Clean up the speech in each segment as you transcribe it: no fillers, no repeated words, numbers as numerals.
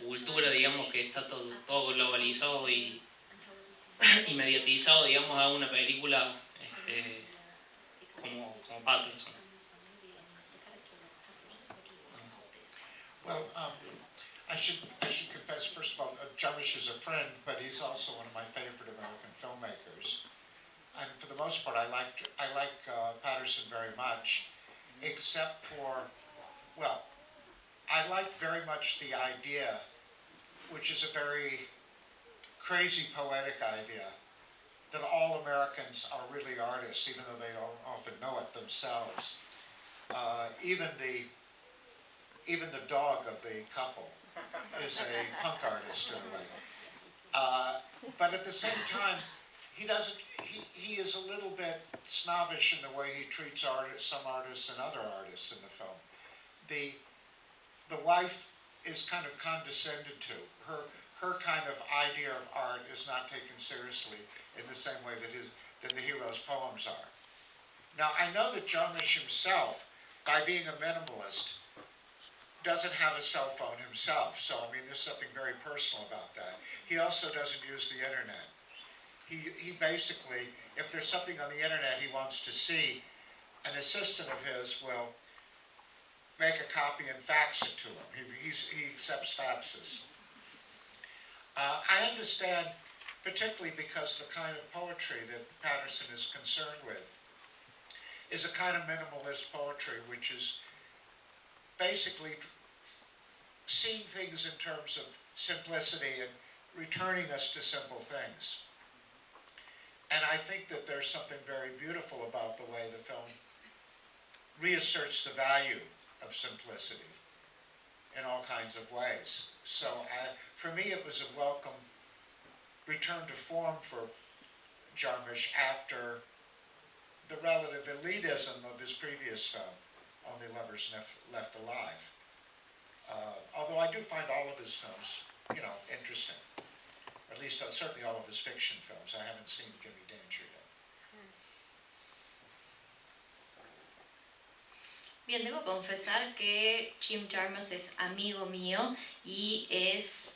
cultura, digamos, que está todo globalizado y mediatizado, digamos, a una película como Patterson. Well, I should confess, first of all, Jarmusch is a friend, but he's also one of my favorite American filmmakers. And for the most part, I like Patterson very much, except for, well, I like very much the idea, which is a very crazy poetic idea, that all Americans are really artists, even though they don't often know it themselves. Even the dog of the couple is a punk artist in a way. But at the same time, he is a little bit snobbish in the way he treats some artists and other artists in the film. The wife is kind of condescended to. Her kind of idea of art is not taken seriously in the same way that the hero's poems are. Now, I know that Jarmusch himself, by being a minimalist, doesn't have a cell phone himself, so I mean there's something very personal about that. He also doesn't use the internet. He basically, if there's something on the internet he wants to see, an assistant of his will make a copy and fax it to him. He accepts faxes. I understand, particularly because the kind of poetry that Patterson is concerned with is a kind of minimalist poetry, which is basically seeing things in terms of simplicity and returning us to simple things. And I think that there's something very beautiful about the way the film reasserts the value of simplicity in all kinds of ways. So for me, it was a welcome return to form for Jarmusch after the relative elitism of his previous film, Only Lovers Left Alive. Although I do find all of his films, interesting. At least certainly all of his fiction films. I haven't seen Gimme Danger yet. Bien, debo confesar que Jim Jarmusch es amigo mío y es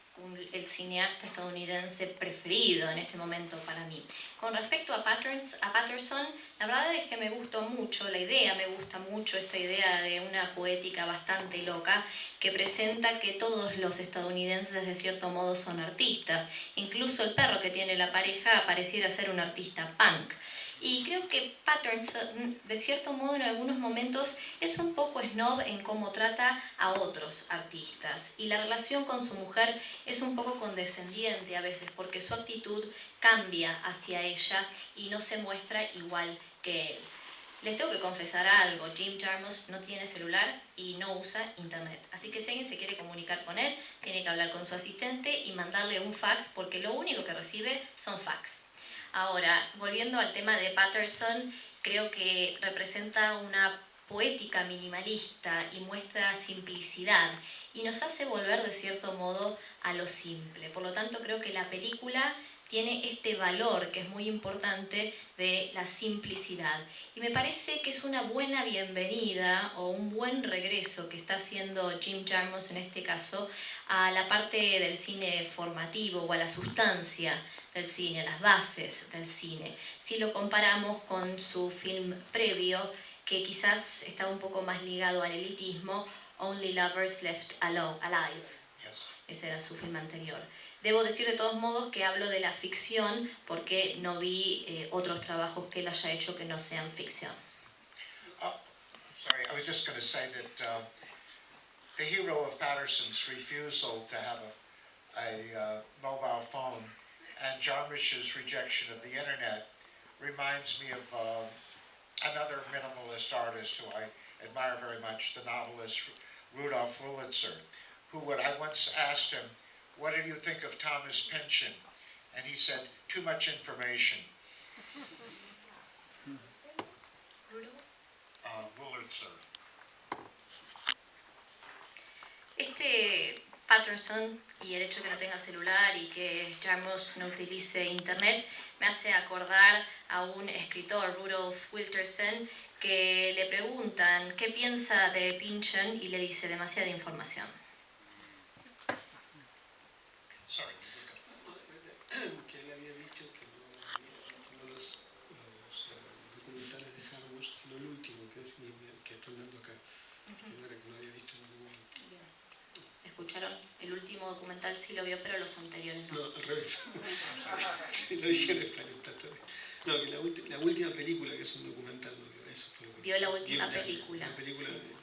el cineasta estadounidense preferido en este momento para mí. Con respecto a Patterson, la verdad es que me gustó mucho la idea, me gusta mucho esta idea de una poética bastante loca que presenta que todos los estadounidenses de cierto modo son artistas. Incluso el perro que tiene la pareja pareciera ser un artista punk. Y creo que Patterson, de cierto modo, en algunos momentos es un poco snob en cómo trata a otros artistas. Y la relación con su mujer es un poco condescendiente a veces, porque su actitud cambia hacia ella y no se muestra igual que él. Les tengo que confesar algo, Jim Jarmusch no tiene celular y no usa internet. Así que si alguien se quiere comunicar con él, tiene que hablar con su asistente y mandarle un fax, porque lo único que recibe son fax. Ahora, volviendo al tema de Patterson, creo que representa una poética minimalista y muestra simplicidad y nos hace volver de cierto modo a lo simple. Por lo tanto, creo que la película tiene este valor que es muy importante de la simplicidad. Y me parece que es una buena bienvenida o un buen regreso que está haciendo Jim Jarmusch en este caso a la parte del cine formativo o a la sustancia del cine, a las bases del cine. Si lo comparamos con su film previo, que quizás estaba un poco más ligado al elitismo, Only Lovers Left Alive. Yes. Ese era su film anterior. Debo decir de todos modos que hablo de la ficción porque no vi otros trabajos que él haya hecho que no sean ficción. Sorry, I was just going to say that the hero of Patterson's refusal to have a mobile phone and Jarmusch's rejection of the internet reminds me of another minimalist artist who I admire very much, the novelist Rudolf Wurlitzer, who when I once asked him, "What did you think of Thomas Pynchon?" And he said, "Too much information." Wurlitzer. Este Patterson y el hecho de que no tenga celular y que Jarmusch no utilice internet me hace acordar a un escritor, Rudolf Wiltersen, que le preguntan qué piensa de Pynchon y le dice demasiada información. Sorry. Que él había dicho que no había visto no los documentales de Harbush, sino el último, que están dando acá. Que no era que no había visto ninguno. Bien. ¿Escucharon? El último documental sí lo vio, pero los anteriores no. No, al revés. Sí, lo dije en español. No, que la última película, que es un documental, no vio. Eso fue lo que Vio la última vio, película. La película Sí.